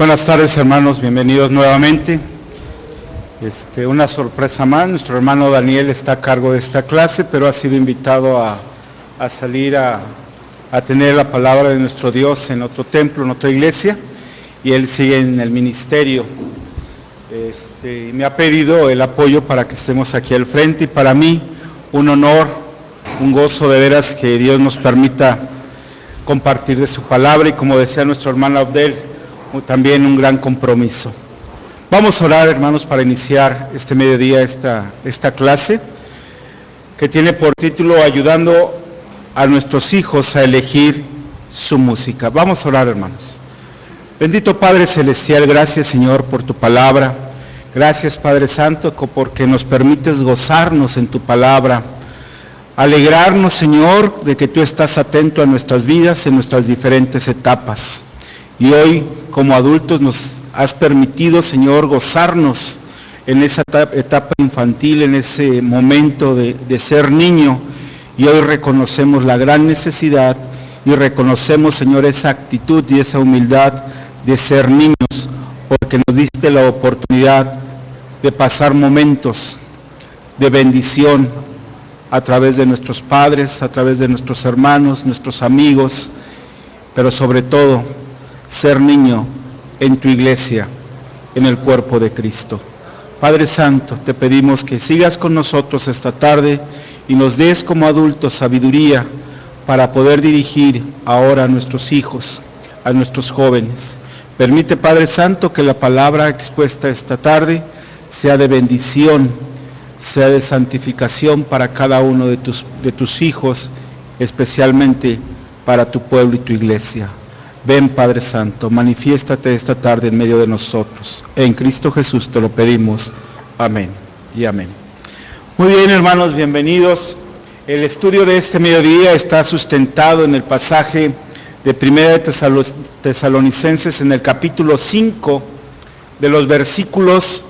Buenas tardes, hermanos, bienvenidos nuevamente. Una sorpresa más, nuestro hermano Daniel está a cargo de esta clase, pero ha sido invitado a salir a tener la palabra de nuestro Dios en otro templo, en otra iglesia, y él sigue en el ministerio. Me ha pedido el apoyo para que estemos aquí al frente, y para mí un honor, un gozo de veras que Dios nos permita compartir de su palabra, y como decía nuestro hermano Abdel, también un gran compromiso. Vamos a orar, hermanos, para iniciar este mediodía esta clase, que tiene por título Ayudando a nuestros hijos a elegir su música. Vamos a orar, hermanos. Bendito Padre Celestial, gracias, Señor, por tu palabra. Gracias, Padre Santo, porque nos permites gozarnos en tu palabra. Alegrarnos, Señor, de que tú estás atento a nuestras vidas en nuestras diferentes etapas. Y hoy, como adultos, nos has permitido, Señor, gozarnos en esa etapa infantil, en ese momento de ser niño. Y hoy reconocemos la gran necesidad y reconocemos, Señor, esa actitud y esa humildad de ser niños, porque nos diste la oportunidad de pasar momentos de bendición a través de nuestros padres, a través de nuestros hermanos, nuestros amigos, pero sobre todo, ser niño en tu iglesia, en el cuerpo de Cristo. Padre Santo, te pedimos que sigas con nosotros esta tarde y nos des como adultos sabiduría para poder dirigir ahora a nuestros hijos, a nuestros jóvenes. Permite, Padre Santo, que la palabra expuesta esta tarde sea de bendición, sea de santificación para cada uno de tus hijos, especialmente para tu pueblo y tu iglesia. Ven, Padre Santo, manifiéstate esta tarde en medio de nosotros. En Cristo Jesús te lo pedimos. Amén y amén. Muy bien, hermanos, bienvenidos. El estudio de este mediodía está sustentado en el pasaje de Primera de Tesalonicenses en el capítulo 5, de los versículos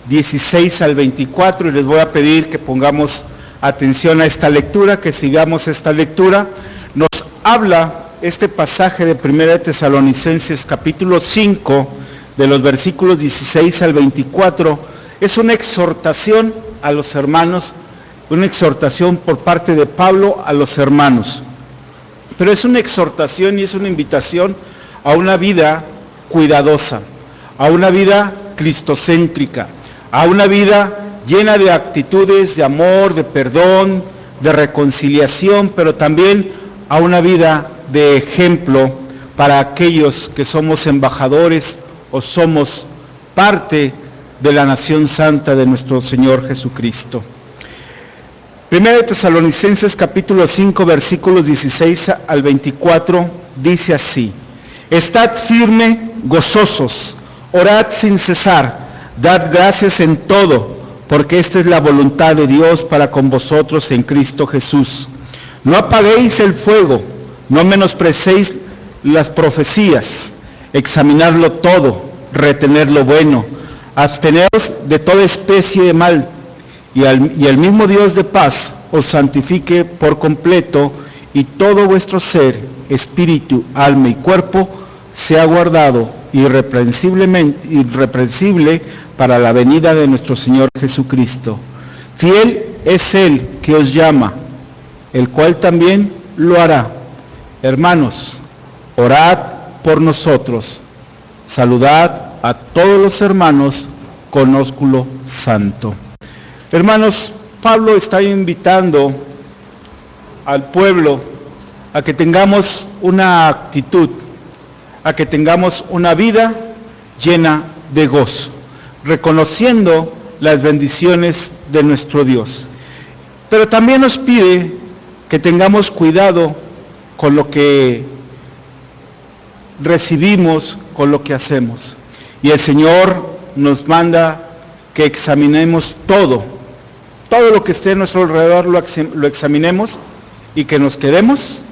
16 al 24, y les voy a pedir que pongamos atención a esta lectura, que sigamos esta lectura. Nos habla este pasaje de Primera de Tesalonicenses capítulo 5, de los versículos 16 al 24, es una exhortación a los hermanos, una exhortación por parte de Pablo a los hermanos. Pero es una exhortación y es una invitación a una vida cuidadosa, a una vida cristocéntrica, a una vida llena de actitudes de amor, de perdón, de reconciliación, pero también a una vida de ejemplo para aquellos que somos embajadores o somos parte de la nación santa de nuestro Señor Jesucristo. Primera de Tesalonicenses capítulo 5 versículos 16 al 24 dice así: Estad firme, gozosos, orad sin cesar, dad gracias en todo, porque esta es la voluntad de Dios para con vosotros en Cristo Jesús. No apaguéis el fuego, no menosprecéis las profecías, examinadlo todo, retened lo bueno, absteneos de toda especie de mal, y el mismo Dios de paz os santifique por completo, y todo vuestro ser, espíritu, alma y cuerpo, sea guardado irreprensible para la venida de nuestro Señor Jesucristo. Fiel es Él que os llama, el cual también lo hará. Hermanos, orad por nosotros, saludad a todos los hermanos con ósculo santo. Hermanos, Pablo está invitando al pueblo a que tengamos una actitud, a que tengamos una vida llena de gozo, reconociendo las bendiciones de nuestro Dios. Pero también nos pide que tengamos cuidado con lo que recibimos, con lo que hacemos. Y el Señor nos manda que examinemos todo lo que esté a nuestro alrededor, lo examinemos y que nos quedemos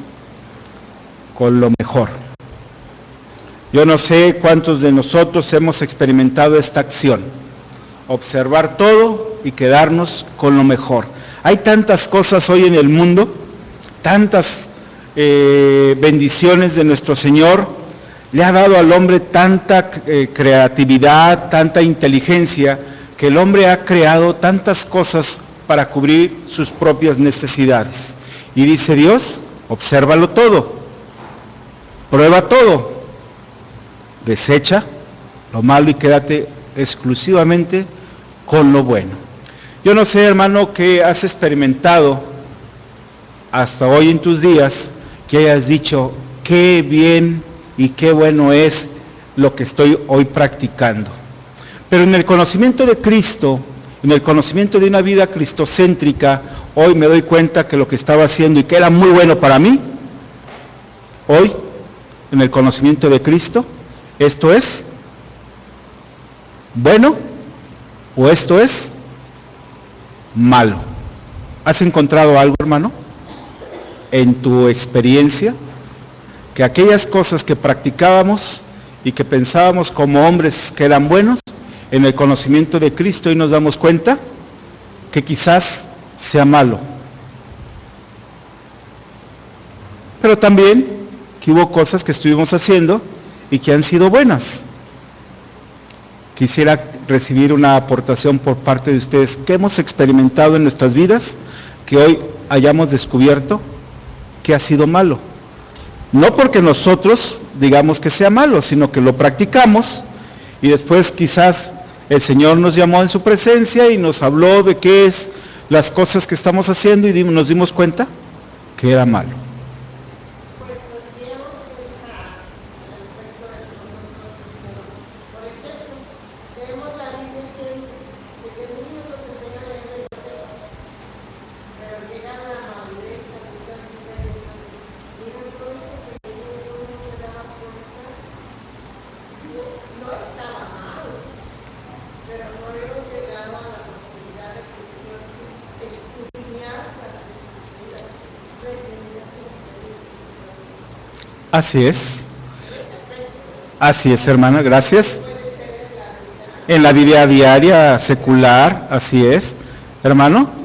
con lo mejor. Yo no sé cuántos de nosotros hemos experimentado esta acción, observar todo y quedarnos con lo mejor. Hay tantas cosas hoy en el mundo, tantas bendiciones de nuestro Señor, le ha dado al hombre tanta creatividad, tanta inteligencia, que el hombre ha creado tantas cosas para cubrir sus propias necesidades. Y dice Dios, obsérvalo todo, prueba todo, desecha lo malo y quédate exclusivamente con lo bueno. Yo no sé, hermano, qué has experimentado hasta hoy en tus días, que hayas dicho, qué bien y qué bueno es lo que estoy hoy practicando. Pero en el conocimiento de Cristo, en el conocimiento de una vida cristocéntrica, hoy me doy cuenta que lo que estaba haciendo y que era muy bueno para mí, hoy, en el conocimiento de Cristo, esto es bueno o esto es malo. ¿Has encontrado algo, hermano, en tu experiencia, que aquellas cosas que practicábamos y que pensábamos como hombres que eran buenos, en el conocimiento de Cristo, y nos damos cuenta que quizás sea malo? Pero también que hubo cosas que estuvimos haciendo y que han sido buenas. Quisiera recibir una aportación por parte de ustedes. ¿Qué hemos experimentado en nuestras vidas que hoy hayamos descubierto que ha sido malo? No porque nosotros digamos que sea malo, sino que lo practicamos y después quizás el Señor nos llamó en su presencia y nos habló de qué es las cosas que estamos haciendo y nos dimos cuenta que era malo. Así es, hermana, gracias. En la vida diaria, secular, así es. Hermano.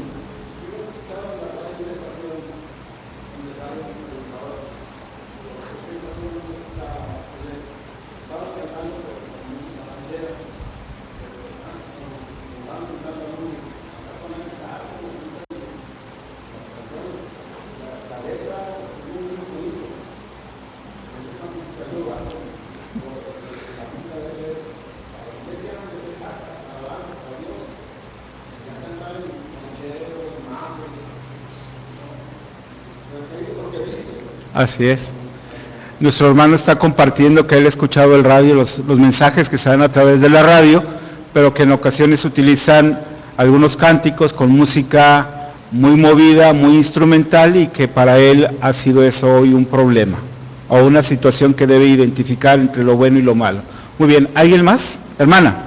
Así es. Nuestro hermano está compartiendo que él ha escuchado el radio, los mensajes que se dan a través de la radio, pero que en ocasiones utilizan algunos cánticos con música muy movida, muy instrumental, y que para él ha sido eso hoy un problema, o una situación que debe identificar entre lo bueno y lo malo. Muy bien, ¿alguien más? Hermana.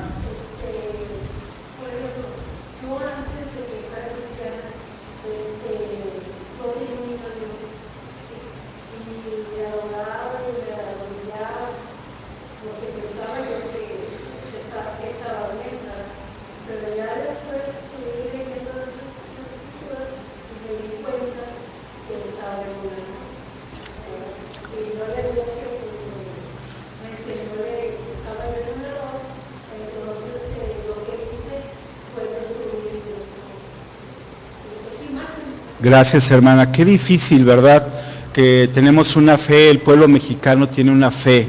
Gracias, hermana. Qué difícil, ¿verdad? Que tenemos una fe, el pueblo mexicano tiene una fe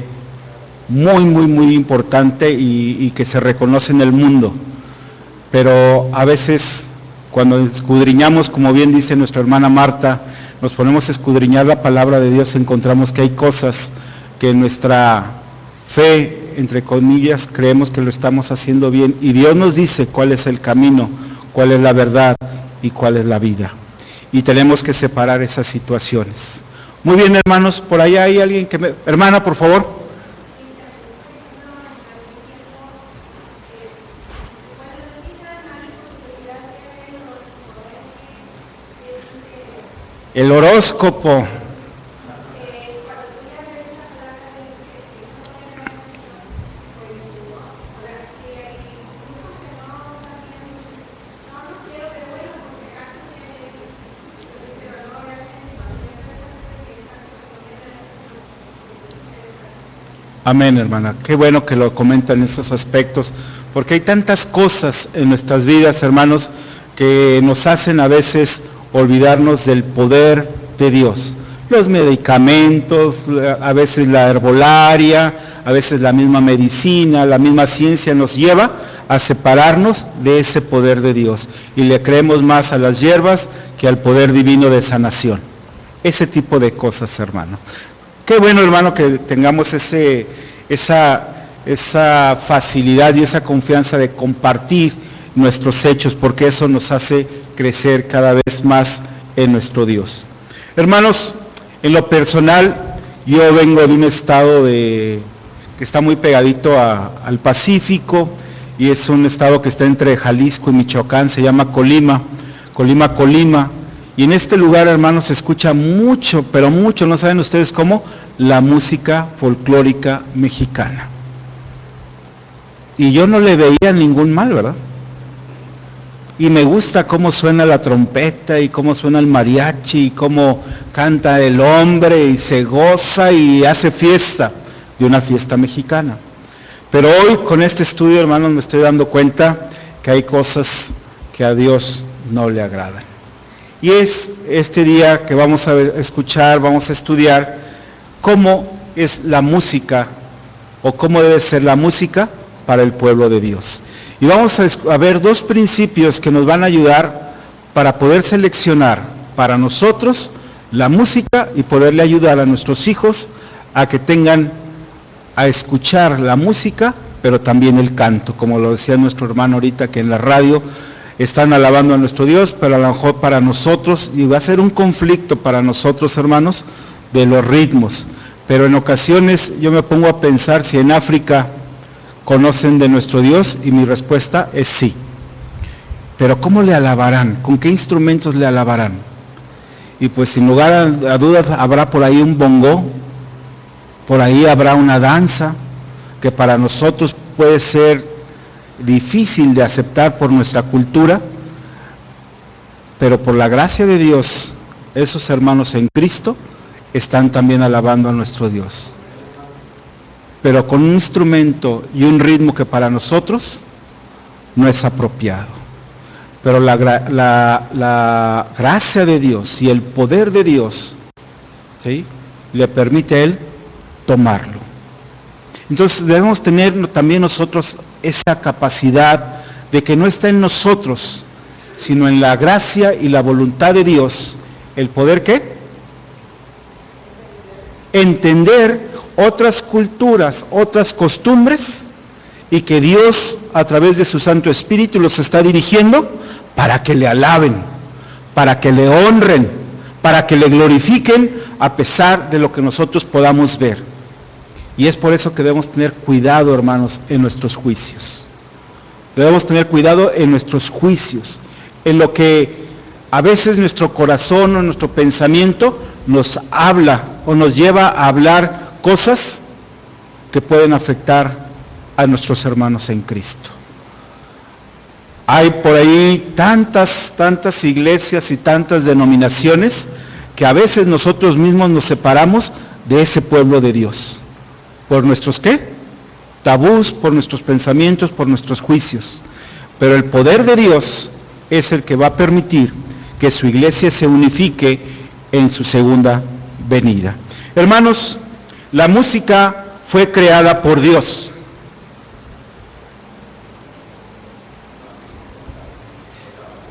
muy, muy, muy importante y que se reconoce en el mundo. Pero a veces, cuando escudriñamos, como bien dice nuestra hermana Marta, nos ponemos a escudriñar la palabra de Dios, encontramos que hay cosas que nuestra fe, entre comillas, creemos que lo estamos haciendo bien. Y Dios nos dice cuál es el camino, cuál es la verdad y cuál es la vida. Y tenemos que separar esas situaciones. Muy bien, hermanos, por allá hay alguien que me... Hermana, por favor. El horóscopo. Amén, hermana. Qué bueno que lo comentan esos aspectos, porque hay tantas cosas en nuestras vidas, hermanos, que nos hacen a veces olvidarnos del poder de Dios. Los medicamentos, a veces la herbolaria, a veces la misma medicina, la misma ciencia nos lleva a separarnos de ese poder de Dios y le creemos más a las hierbas que al poder divino de sanación. Ese tipo de cosas, hermano. Qué bueno, hermano, que tengamos esa facilidad y esa confianza de compartir nuestros hechos, porque eso nos hace crecer cada vez más en nuestro Dios. Hermanos, en lo personal, yo vengo de un estado que está muy pegadito al Pacífico, y es un estado que está entre Jalisco y Michoacán, se llama Colima, y en este lugar, hermanos, se escucha mucho, pero mucho, no saben ustedes cómo, la música folclórica mexicana. Y yo no le veía ningún mal, ¿verdad? Y me gusta cómo suena la trompeta y cómo suena el mariachi y cómo canta el hombre y se goza y hace fiesta de una fiesta mexicana. Pero hoy con este estudio, hermanos, me estoy dando cuenta que hay cosas que a Dios no le agradan. Y es este día que vamos a escuchar, vamos a estudiar cómo es la música o cómo debe ser la música para el pueblo de Dios. Y vamos a ver dos principios que nos van a ayudar para poder seleccionar para nosotros la música y poderle ayudar a nuestros hijos a que tengan a escuchar la música, pero también el canto, como lo decía nuestro hermano ahorita, que en la radio están alabando a nuestro Dios, pero a lo mejor para nosotros, y va a ser un conflicto para nosotros, hermanos, de los ritmos. Pero en ocasiones yo me pongo a pensar si en África conocen de nuestro Dios, y mi respuesta es sí. Pero ¿cómo le alabarán? ¿Con qué instrumentos le alabarán? Y pues sin lugar a dudas habrá por ahí un bongo, por ahí habrá una danza, que para nosotros puede ser difícil de aceptar por nuestra cultura, pero por la gracia de Dios, esos hermanos en Cristo están también alabando a nuestro Dios. Pero con un instrumento y un ritmo que para nosotros no es apropiado. Pero la gracia de Dios y el poder de Dios, ¿sí?, le permite a Él tomarlo. Entonces debemos tener también nosotros esa capacidad de que no está en nosotros, sino en la gracia y la voluntad de Dios, el poder ¿qué? Entender otras culturas, otras costumbres, y que Dios a través de su Santo Espíritu los está dirigiendo para que le alaben, para que le honren, para que le glorifiquen a pesar de lo que nosotros podamos ver. Y es por eso que debemos tener cuidado, hermanos, en nuestros juicios. Debemos tener cuidado en nuestros juicios, en lo que a veces nuestro corazón o nuestro pensamiento nos habla o nos lleva a hablar cosas que pueden afectar a nuestros hermanos en Cristo. Hay por ahí tantas iglesias y tantas denominaciones que a veces nosotros mismos nos separamos de ese pueblo de Dios. ¿Por nuestros qué? Tabús, por nuestros pensamientos, por nuestros juicios. Pero el poder de Dios es el que va a permitir que su iglesia se unifique en su segunda venida. Hermanos, la música fue creada por Dios.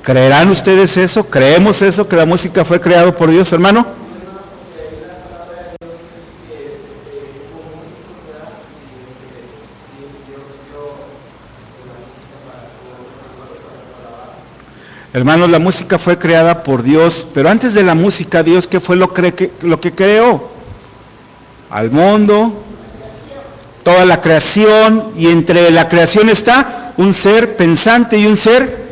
¿Creerán ustedes eso? ¿Creemos eso, que la música fue creada por Dios, hermano? Hermanos, la música fue creada por Dios, pero antes de la música, Dios, ¿qué fue lo que creó? Al mundo, toda la creación, y entre la creación está un ser pensante y un ser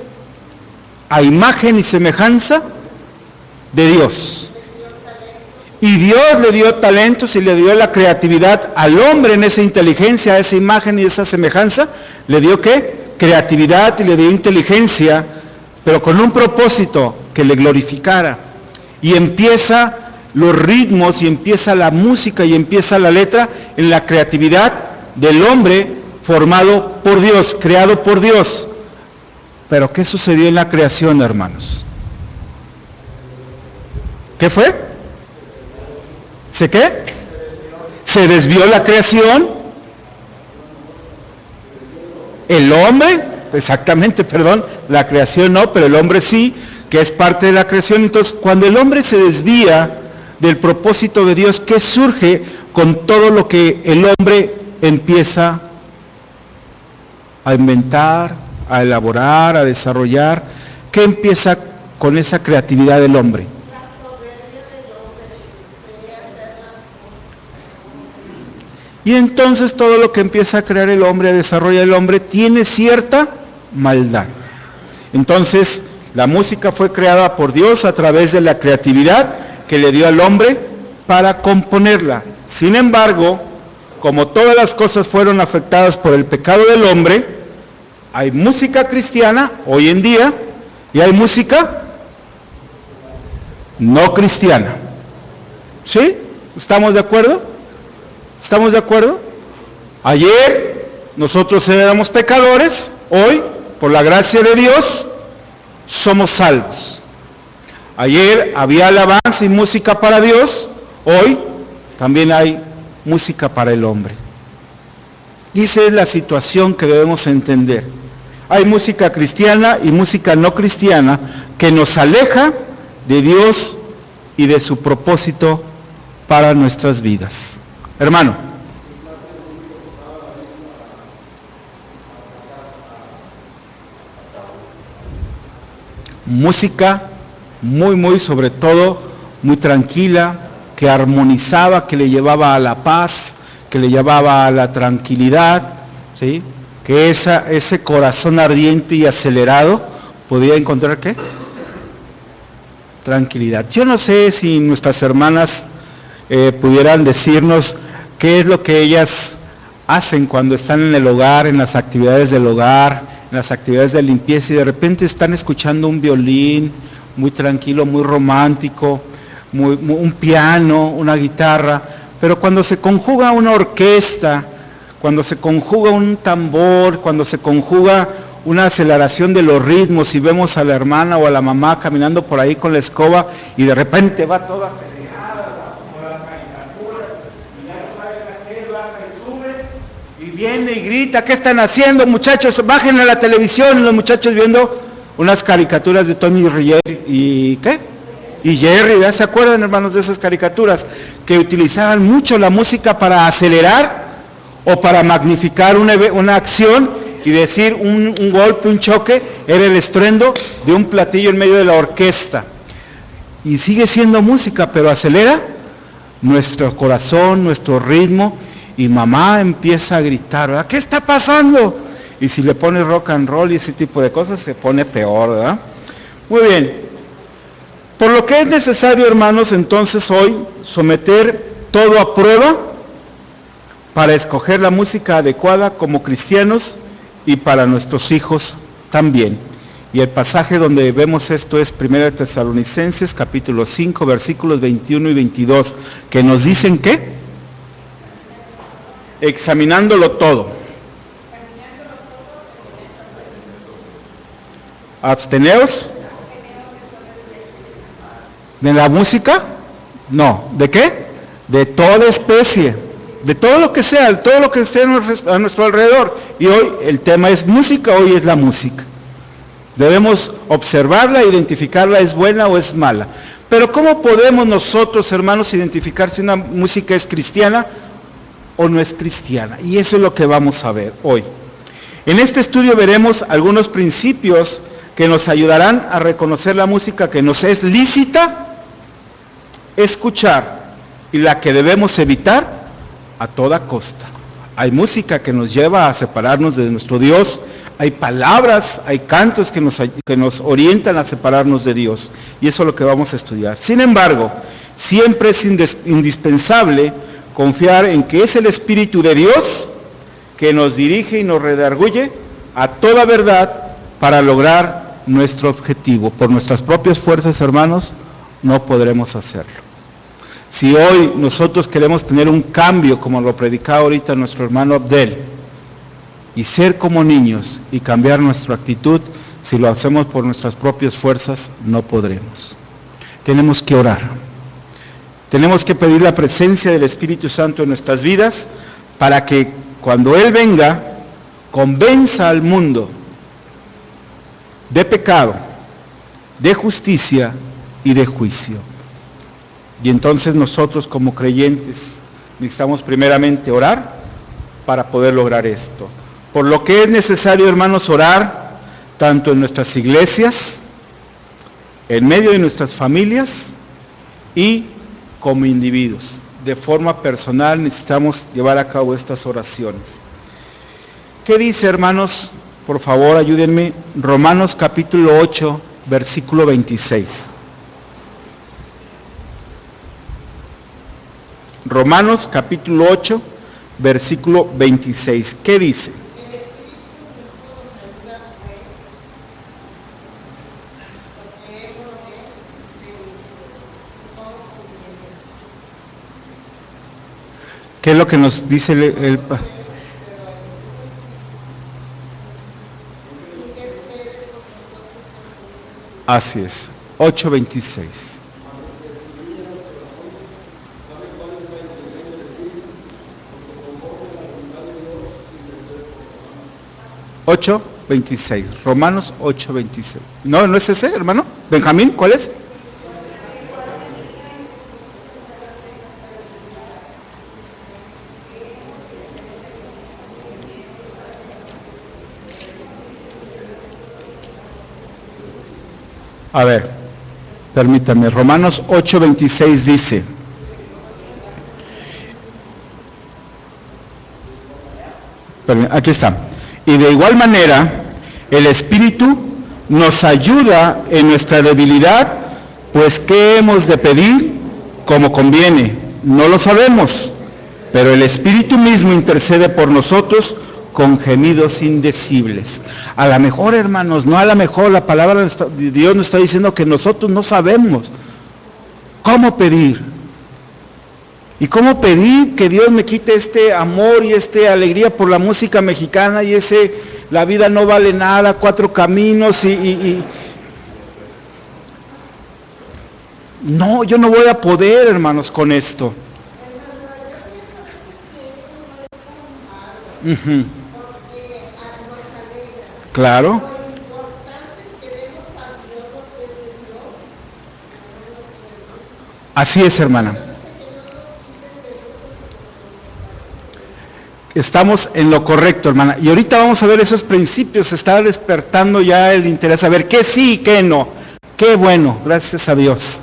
a imagen y semejanza de Dios. Y Dios le dio talentos y le dio la creatividad al hombre en esa inteligencia, a esa imagen y esa semejanza. ¿Le dio qué? Creatividad, y le dio inteligencia, pero con un propósito, que le glorificara. Y empieza los ritmos y empieza la música y empieza la letra en la creatividad del hombre formado por Dios, creado por Dios. Pero ¿qué sucedió en la creación, hermanos? ¿Qué fue? ¿Se qué? Se desvió la creación. El hombre, exactamente, perdón, la creación no, pero el hombre sí, que es parte de la creación. Entonces, cuando el hombre se desvía del propósito de Dios, ¿qué surge con todo lo que el hombre empieza a inventar, a elaborar, a desarrollar? ¿Qué empieza con esa creatividad del hombre? Y entonces todo lo que empieza a crear el hombre, a desarrollar el hombre, tiene cierta maldad. Entonces, la música fue creada por Dios a través de la creatividad que le dio al hombre para componerla. Sin embargo, como todas las cosas fueron afectadas por el pecado del hombre, hay música cristiana hoy en día y hay música no cristiana. ¿Sí? ¿Estamos de acuerdo? ¿Estamos de acuerdo? Ayer nosotros éramos pecadores, hoy, por la gracia de Dios, somos salvos. Ayer había alabanza y música para Dios, hoy también hay música para el hombre. Y esa es la situación que debemos entender. Hay música cristiana y música no cristiana que nos aleja de Dios y de su propósito para nuestras vidas. Hermano. Música muy sobre todo, muy tranquila, que armonizaba, que le llevaba a la paz, que le llevaba a la tranquilidad, ¿sí? Que ese corazón ardiente y acelerado podía encontrar ¿qué? Tranquilidad. Yo no sé si nuestras hermanas pudieran decirnos qué es lo que ellas hacen cuando están en el hogar, en las actividades del hogar, en las actividades de limpieza, y de repente están escuchando un violín muy tranquilo, muy romántico, un piano, una guitarra, pero cuando se conjuga una orquesta, cuando se conjuga un tambor, cuando se conjuga una aceleración de los ritmos y vemos a la hermana o a la mamá caminando por ahí con la escoba y de repente va toda acelerada, como las caricaturas, y ya no sabe qué hacer, baja y sube, y viene y grita, ¿qué están haciendo, muchachos? Bajen a la televisión, y los muchachos viendo unas caricaturas de Tommy y ¿qué? Y Jerry, ¿ya se acuerdan, hermanos, de esas caricaturas? Que utilizaban mucho la música para acelerar o para magnificar una acción y decir un golpe, un choque, era el estruendo de un platillo en medio de la orquesta. Y sigue siendo música, pero acelera nuestro corazón, nuestro ritmo, y mamá empieza a gritar, ¿verdad? ¿Qué está pasando? Y si le pone rock and roll y ese tipo de cosas, se pone peor, ¿verdad? Muy bien. Por lo que es necesario, hermanos, entonces hoy someter todo a prueba para escoger la música adecuada como cristianos y para nuestros hijos también. Y el pasaje donde vemos esto es 1 Tesalonicenses capítulo 5 versículos 21 y 22, que nos dicen ¿qué? Examinándolo todo. Absteneos de la música, no, ¿de qué? De toda especie, de todo lo que sea, de todo lo que esté a nuestro alrededor. Y hoy el tema es música, hoy es la música. Debemos observarla, identificarla, es buena o es mala. Pero ¿cómo podemos nosotros, hermanos, identificar si una música es cristiana o no es cristiana? Y eso es lo que vamos a ver hoy. En este estudio veremos algunos principios que nos ayudarán a reconocer la música que nos es lícita escuchar y la que debemos evitar a toda costa. Hay música que nos lleva a separarnos de nuestro Dios, hay palabras, hay cantos que nos orientan a separarnos de Dios, y eso es lo que vamos a estudiar. Sin embargo, siempre es indispensable confiar en que es el Espíritu de Dios que nos dirige y nos redarguye a toda verdad para lograr nuestro objetivo. Por nuestras propias fuerzas, hermanos, no podremos hacerlo. Si hoy nosotros queremos tener un cambio, como lo predicaba ahorita nuestro hermano Abdel, y ser como niños y cambiar nuestra actitud, si lo hacemos por nuestras propias fuerzas, no podremos. Tenemos que orar. Tenemos que pedir la presencia del Espíritu Santo en nuestras vidas para que cuando Él venga, convenza al mundo de pecado, de justicia y de juicio. Y entonces nosotros como creyentes necesitamos primeramente orar para poder lograr esto. Por lo que es necesario, hermanos, orar tanto en nuestras iglesias, en medio de nuestras familias y como individuos. De forma personal necesitamos llevar a cabo estas oraciones. ¿Qué dice, hermanos? Por favor, ayúdenme. Romanos capítulo 8, versículo 26. Romanos capítulo 8, versículo 26. ¿Qué dice? ¿Qué es lo que nos dice el Así es, 8:26. Romanos 8:26. No, no es ese, hermano. Benjamín, ¿cuál es? A ver, permítame. Romanos 8:26 dice: aquí está. Y de igual manera, el Espíritu nos ayuda en nuestra debilidad, pues ¿qué hemos de pedir como conviene? No lo sabemos, pero el Espíritu mismo intercede por nosotros con gemidos indecibles. A lo mejor, hermanos, no a lo mejor la palabra de Dios nos está diciendo que nosotros no sabemos cómo pedir. ¿Y cómo pedir que Dios me quite este amor y esta alegría por la música mexicana y la vida no vale nada, cuatro caminos No, yo no voy a poder, hermanos, con esto. Uh-huh. Claro. Así es, hermana. Estamos en lo correcto, hermana. Y ahorita vamos a ver esos principios. Se está despertando ya el interés a ver qué sí y qué no. Qué bueno, gracias a Dios.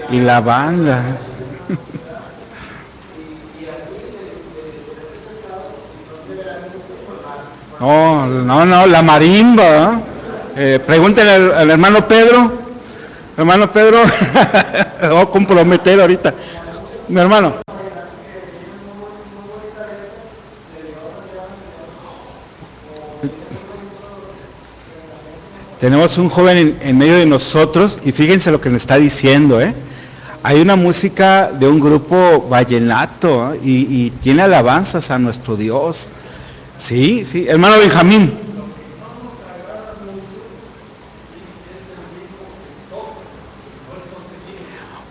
Y la banda. No, la marimba. Pregúntenle al hermano Pedro. Hermano Pedro, voy a comprometer ahorita. Mi hermano. Tenemos un joven en medio de nosotros y fíjense lo que nos está diciendo, Hay una música de un grupo vallenato y tiene alabanzas a nuestro Dios. Sí, hermano Benjamín.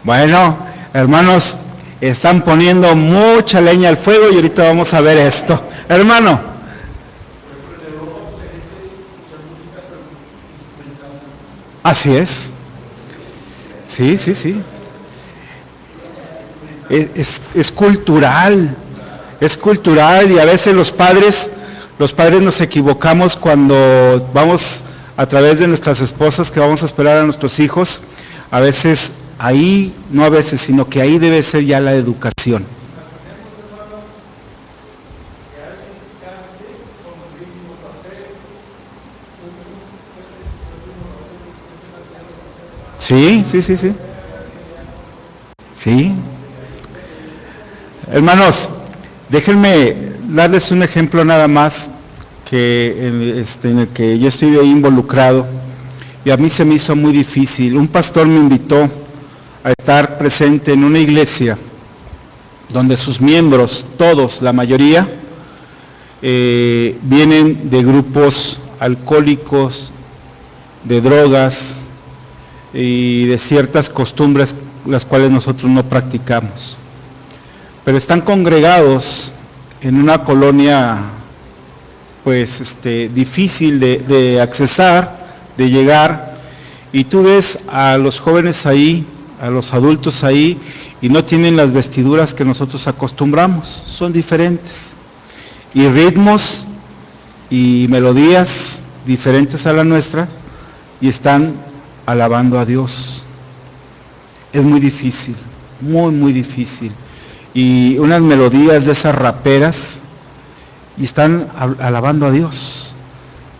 Bueno, hermanos, están poniendo mucha leña al fuego y ahorita vamos a ver esto. Hermano. Así es. Sí. Es cultural. Es cultural y a veces los padres nos equivocamos cuando vamos a través de nuestras esposas, que vamos a esperar a nuestros hijos. A veces ahí, no a veces, sino que ahí debe ser ya la educación. Sí. ¿Sí? Hermanos, déjenme darles un ejemplo nada más en el que yo estoy ahí involucrado y a mí se me hizo muy difícil. Un pastor me invitó a estar presente en una iglesia donde sus miembros, todos, la mayoría, vienen de grupos alcohólicos, de drogas y de ciertas costumbres las cuales nosotros no practicamos. Pero están congregados en una colonia pues difícil de accesar, de llegar, y tú ves a los jóvenes ahí, a los adultos ahí, y no tienen las vestiduras que nosotros acostumbramos, son diferentes, y ritmos y melodías diferentes a la nuestra, y están alabando a Dios. Es muy difícil, muy muy difícil, y unas melodías de esas raperas, y están alabando a Dios.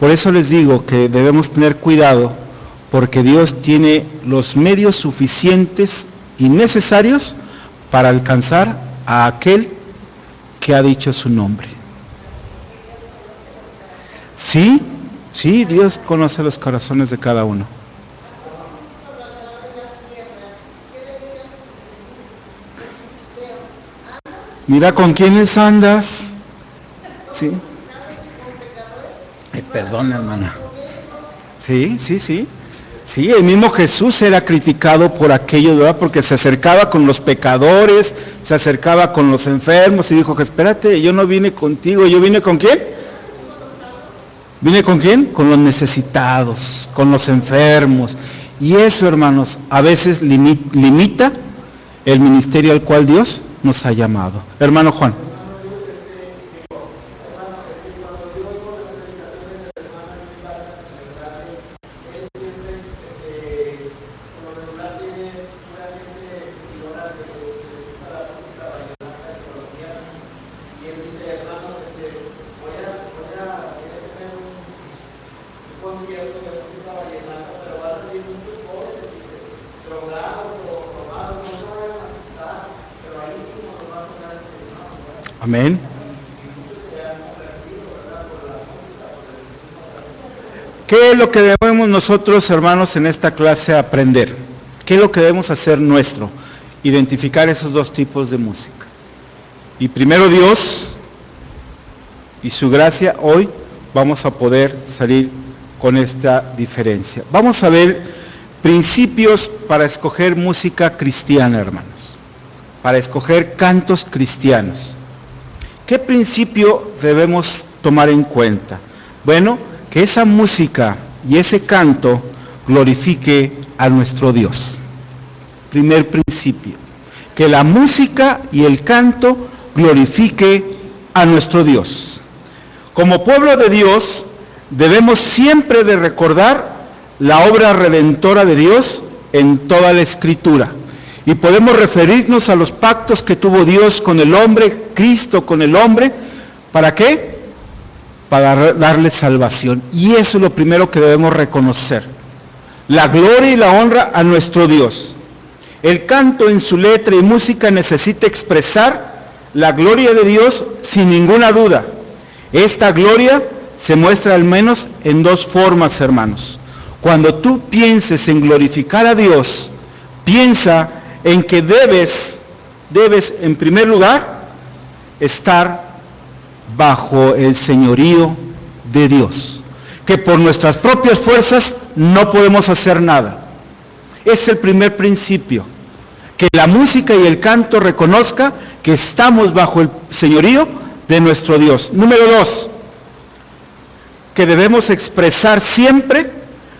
Por eso les digo que debemos tener cuidado, porque Dios tiene los medios suficientes y necesarios para alcanzar a aquel que ha dicho su nombre. Sí, sí, Dios conoce los corazones de cada uno. Mira con quiénes andas. Sí. Perdón, hermana. Sí, sí, sí. Sí, el mismo Jesús era criticado por aquello, ¿verdad? Porque se acercaba con los pecadores, se acercaba con los enfermos y dijo que espérate, yo no vine contigo, yo vine ¿con quién? ¿Vine con quién? Con los necesitados, con los enfermos. Y eso, hermanos, a veces limita el ministerio al cual Dios nos ha llamado. Hermano Juan. Amén. ¿Qué es lo que debemos nosotros, hermanos, en esta clase aprender? ¿Qué es lo que debemos hacer nuestro? Identificar esos dos tipos de música. Y primero Dios y su gracia, hoy vamos a poder salir con esta diferencia. Vamos a ver principios para escoger música cristiana, hermanos. Para escoger cantos cristianos. ¿Qué principio debemos tomar en cuenta? Bueno, que esa música y ese canto glorifique a nuestro Dios. Primer principio, que la música y el canto glorifique a nuestro Dios. Como pueblo de Dios, debemos siempre de recordar la obra redentora de Dios en toda la Escritura. Y podemos referirnos a los pactos que tuvo Dios con el hombre, Cristo con el hombre, ¿para qué? Para darle salvación. Y eso es lo primero que debemos reconocer. La gloria y la honra a nuestro Dios. El canto en su letra y música necesita expresar la gloria de Dios sin ninguna duda. Esta gloria se muestra al menos en dos formas, hermanos. Cuando tú pienses en glorificar a Dios, piensa en que debes en primer lugar estar bajo el señorío de Dios, que por nuestras propias fuerzas no podemos hacer nada. Es el primer principio, que la música y el canto reconozca que estamos bajo el señorío de nuestro Dios. Número 2, que debemos expresar siempre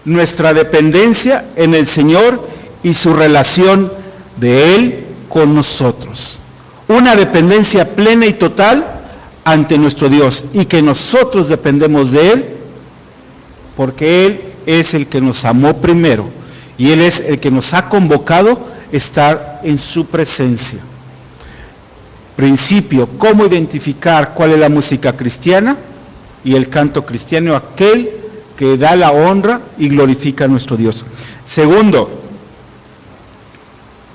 nuestra dependencia en el Señor y su relación de Él con nosotros. Una dependencia plena y total ante nuestro Dios, y que nosotros dependemos de Él, porque Él es el que nos amó primero, y Él es el que nos ha convocado a estar en su presencia. Principio, ¿cómo identificar cuál es la música cristiana y el canto cristiano? Aquel que da la honra y glorifica a nuestro Dios. Segundo,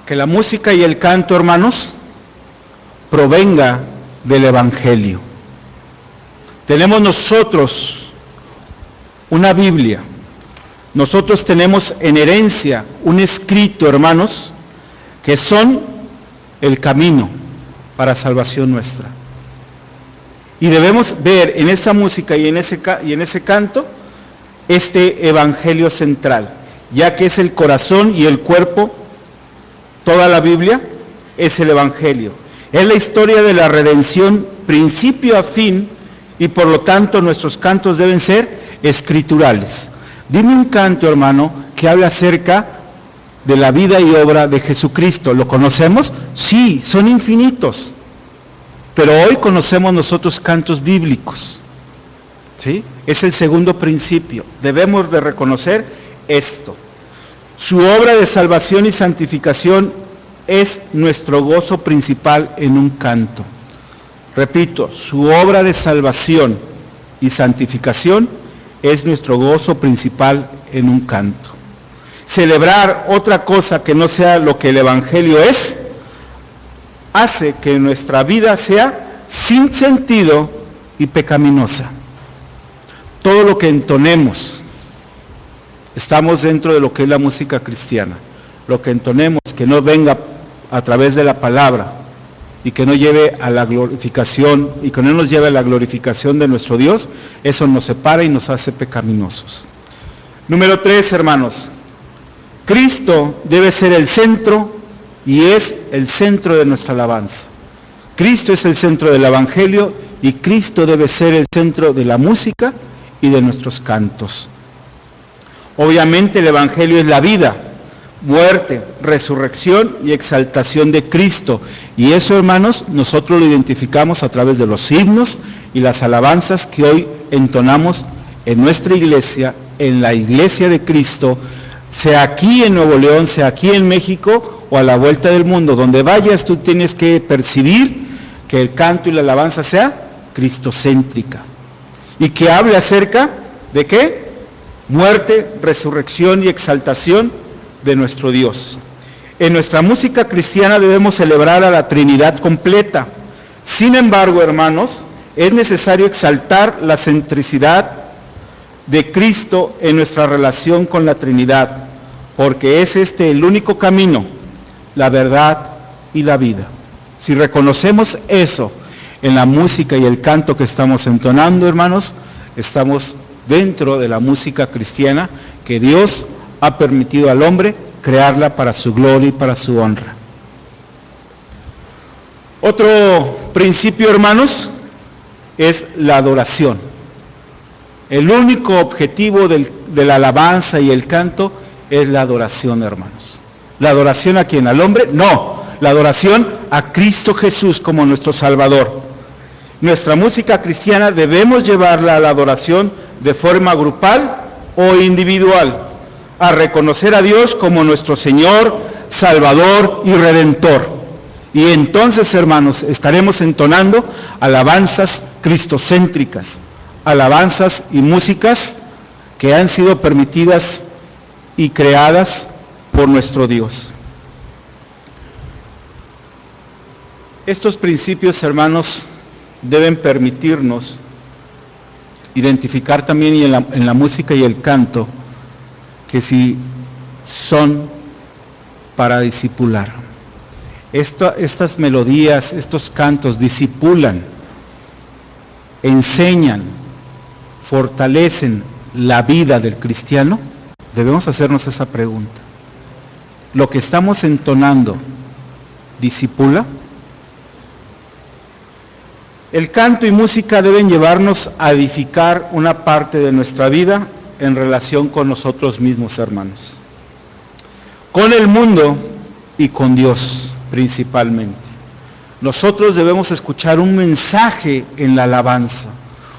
que la música y el canto, hermanos, provenga del Evangelio. Tenemos nosotros una Biblia. Nosotros tenemos en herencia un escrito, hermanos, que son el camino para salvación nuestra. Y debemos ver en esa música y en ese canto este evangelio central, ya que es el corazón y el cuerpo, toda la Biblia es el evangelio. Es la historia de la redención, principio a fin, y por lo tanto nuestros cantos deben ser escriturales. Dime un canto, hermano, que habla acerca de la vida y obra de Jesucristo. ¿Lo conocemos? Sí, son infinitos. Pero hoy conocemos nosotros cantos bíblicos. ¿Sí? Es el segundo principio. Debemos de reconocer esto. Su obra de salvación y santificación es nuestro gozo principal en un canto. Repito, su obra de salvación y santificación es nuestro gozo principal en un canto. Celebrar otra cosa que no sea lo que el Evangelio es, hace que nuestra vida sea sin sentido y pecaminosa. Todo lo que entonemos, estamos dentro de lo que es la música cristiana. Lo que entonemos, que no venga a través de la palabra y que no lleve a la glorificación, y que no nos lleve a la glorificación de nuestro Dios, eso nos separa y nos hace pecaminosos. Número 3, hermanos. Cristo debe ser el centro y es el centro de nuestra alabanza. Cristo es el centro del Evangelio y Cristo debe ser el centro de la música y de nuestros cantos. Obviamente el Evangelio es la vida, muerte, resurrección y exaltación de Cristo. Y eso, hermanos, nosotros lo identificamos a través de los himnos y las alabanzas que hoy entonamos en nuestra iglesia, en la iglesia de Cristo, sea aquí en Nuevo León, sea aquí en México o a la vuelta del mundo. Donde vayas tú tienes que percibir que el canto y la alabanza sea cristocéntrica. Y que hable acerca de ¿qué? Muerte, resurrección y exaltación de nuestro Dios. En nuestra música cristiana debemos celebrar a la Trinidad completa. Sin embargo, hermanos, es necesario exaltar la centricidad de Cristo en nuestra relación con la Trinidad, porque es este el único camino, la verdad y la vida. Si reconocemos eso en la música y el canto que estamos entonando, hermanos, estamos dentro de la música cristiana que Dios ha permitido al hombre crearla para su gloria y para su honra. Otro principio, hermanos, es la adoración. El único objetivo de la alabanza y el canto es la adoración, hermanos. ¿La adoración a quién? ¿Al hombre? No, la adoración a Cristo Jesús como nuestro Salvador. Nuestra música cristiana debemos llevarla a la adoración de forma grupal o individual, a reconocer a Dios como nuestro Señor, Salvador y Redentor. Y entonces, hermanos, estaremos entonando alabanzas cristocéntricas, alabanzas y músicas que han sido permitidas y creadas por nuestro Dios. Estos principios, hermanos, deben permitirnos identificar también en la música y el canto que si son para discipular. Estas melodías, estos cantos discipulan, enseñan, fortalecen la vida del cristiano. Debemos hacernos esa pregunta. ¿Lo que estamos entonando discipula? El canto y música deben llevarnos a edificar una parte de nuestra vida en relación con nosotros mismos, hermanos. Con el mundo y con Dios principalmente. Nosotros debemos escuchar un mensaje en la alabanza,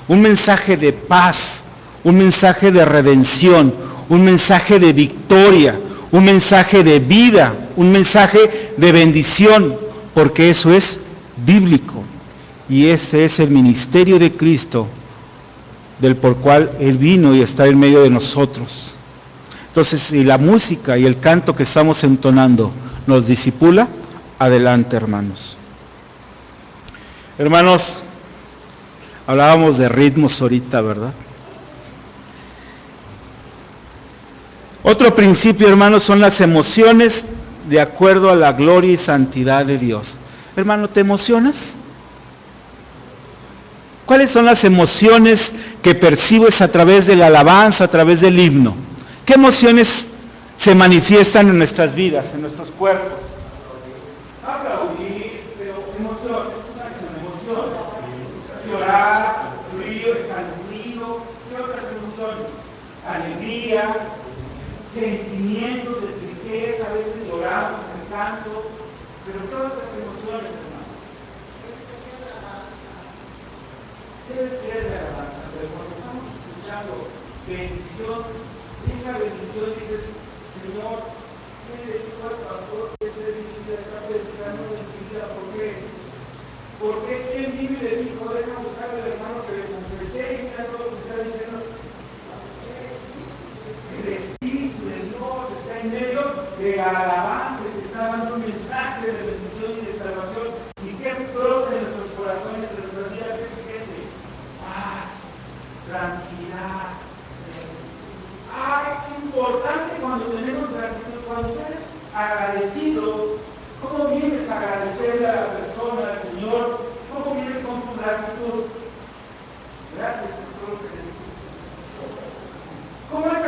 un mensaje de paz, un mensaje de redención, un mensaje de victoria, un mensaje de vida, un mensaje de bendición, porque eso es bíblico. Y ese es el ministerio de Cristo, del por cual Él vino y está en medio de nosotros. Entonces, si la música y el canto que estamos entonando nos discipula, adelante, hermanos. Hermanos, hablábamos de ritmos ahorita, ¿verdad? Otro principio, hermanos, son las emociones de acuerdo a la gloria y santidad de Dios. Hermano, ¿te emocionas? ¿Cuáles son las emociones que percibes a través de la alabanza, a través del himno? ¿Qué emociones se manifiestan en nuestras vidas, en nuestros cuerpos? Aplaudir, pero emociones, emociones. Llorar, frío, escalofrío, ¿qué otras emociones? Alegría, sentimientos de tristeza, a veces lloramos, cantando, pero ¿qué otras emociones, hermanos? Debe ser de alabanza, pero cuando estamos escuchando bendición, esa bendición dices, Señor, ¿qué le dijo al pastor que ese día está predicando de mi vida? ¿Por qué? ¿Por qué? ¿Quién vive y le dijo, deja buscar al hermano que le confesé y mira todo lo que está diciendo? El Espíritu de Dios está en medio de la alabanza que está dando un mensaje de bendición y de salvación. ¿Y qué brota en nuestros corazones, en nuestras vidas? ¿Qué se siente? Paz, tranquilidad. Qué importante cuando tenemos gratitud, cuando eres agradecido, ¿cómo vienes a agradecerle a la persona, al Señor? ¿Cómo vienes con tu gratitud? Gracias por todo lo que le dices. ¿Cómo es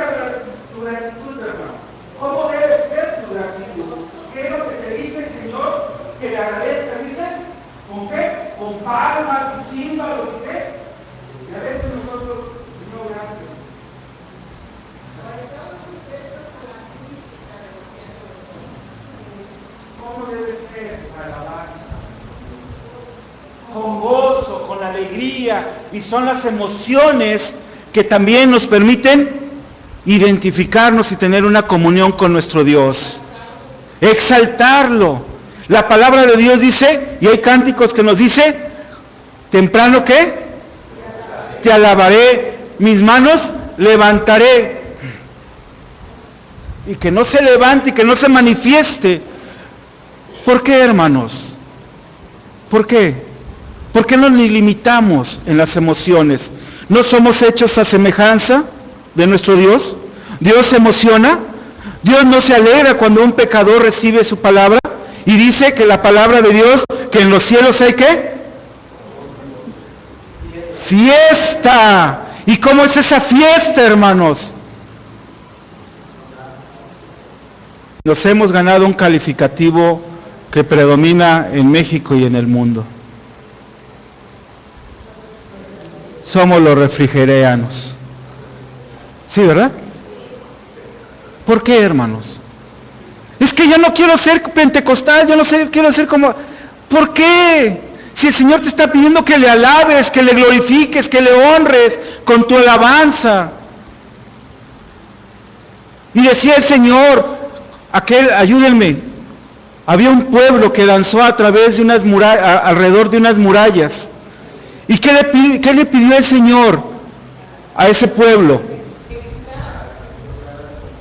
tu gratitud, hermano? ¿Cómo debe ser tu gratitud? ¿Qué es lo que te dice el Señor? Que le agradezca, dice, ¿con qué? Con palmas y címbalos y qué. Y a veces nosotros, Señor, gracias. ¿Cómo debe ser la alabanza? Con gozo, con alegría, y son las emociones que también nos permiten identificarnos y tener una comunión con nuestro Dios. Exaltarlo. La palabra de Dios dice, y hay cánticos que nos dice, temprano ¿qué? Te alabaré, mis manos levantaré. Y que no se levante y que no se manifieste. ¿Por qué, hermanos? ¿Por qué? ¿Por qué nos limitamos en las emociones? ¿No somos hechos a semejanza de nuestro Dios? ¿Dios se emociona? ¿Dios no se alegra cuando un pecador recibe su palabra? Y dice que la palabra de Dios, que en los cielos hay ¿qué? Fiesta. ¿Y cómo es esa fiesta, hermanos? Nos hemos ganado un calificativo que predomina en México y en el mundo. Somos los refrigerianos. ¿Sí, verdad? ¿Por qué, hermanos? Es que yo no quiero ser pentecostal, yo no sé, quiero ser como... ¿Por qué? Si el Señor te está pidiendo que le alabes, que le glorifiques, que le honres con tu alabanza. Y decía el Señor, ayúdenme, había un pueblo que danzó a través de unas murallas, alrededor de unas murallas. ¿Y qué le pidió el Señor a ese pueblo?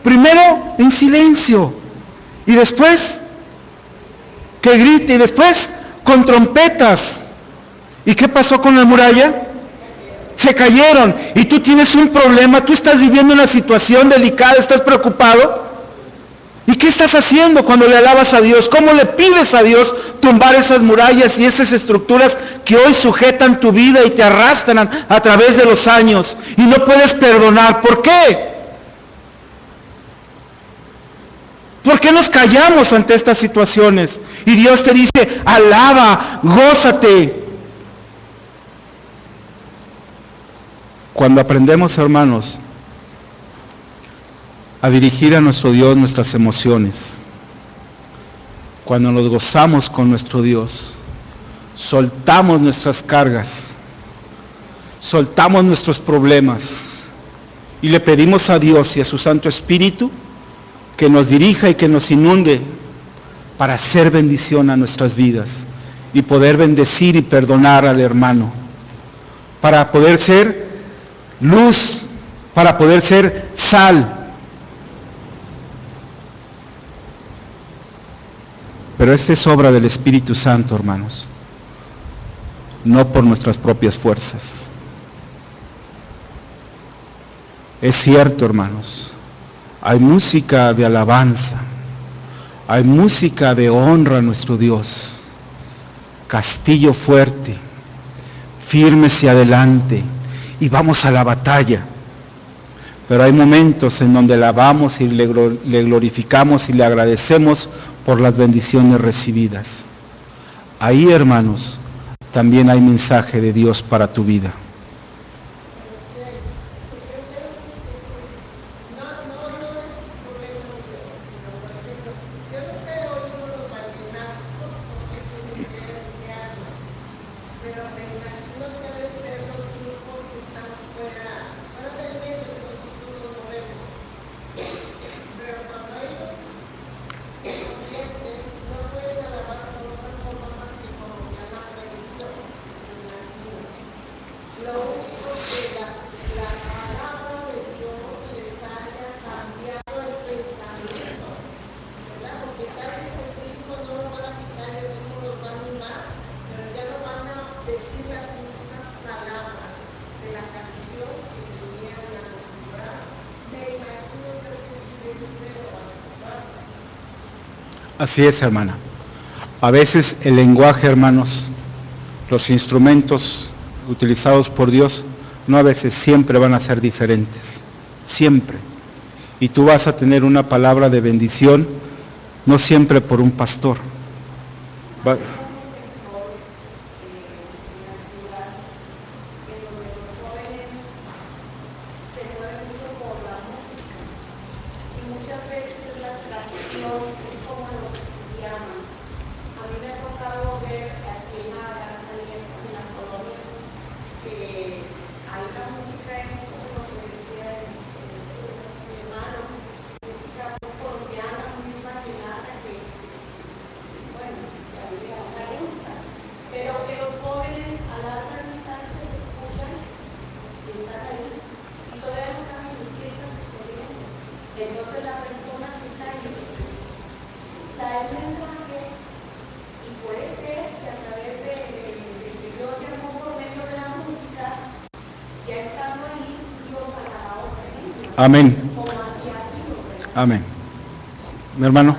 Primero, en silencio. Y después, que grite. Y después, con trompetas. ¿Y qué pasó con la muralla? Se cayeron. Y tú tienes un problema, tú estás viviendo una situación delicada, estás preocupado. ¿Y qué estás haciendo cuando le alabas a Dios? ¿Cómo le pides a Dios tumbar esas murallas y esas estructuras que hoy sujetan tu vida y te arrastran a través de los años? Y no puedes perdonar. ¿Por qué? ¿Por qué nos callamos ante estas situaciones? Y Dios te dice, alaba, gózate. Cuando aprendemos, hermanos, a dirigir a nuestro Dios nuestras emociones, cuando nos gozamos con nuestro Dios, soltamos nuestras cargas, soltamos nuestros problemas y le pedimos a Dios y a su Santo Espíritu que nos dirija y que nos inunde para hacer bendición a nuestras vidas y poder bendecir y perdonar al hermano, para poder ser luz, para poder ser sal. Pero esta es obra del Espíritu Santo, hermanos, no por nuestras propias fuerzas. Es cierto, hermanos, hay música de alabanza, hay música de honra a nuestro Dios, castillo fuerte, firme hacia adelante, y vamos a la batalla. Pero hay momentos en donde alabamos y le glorificamos y le agradecemos por las bendiciones recibidas. Ahí, hermanos, también hay mensaje de Dios para tu vida. Así es, hermana. A veces el lenguaje, hermanos, los instrumentos utilizados por Dios, no a veces, siempre van a ser diferentes. Siempre. Y tú vas a tener una palabra de bendición, no siempre por un pastor. Amén. Amén. Mi hermano.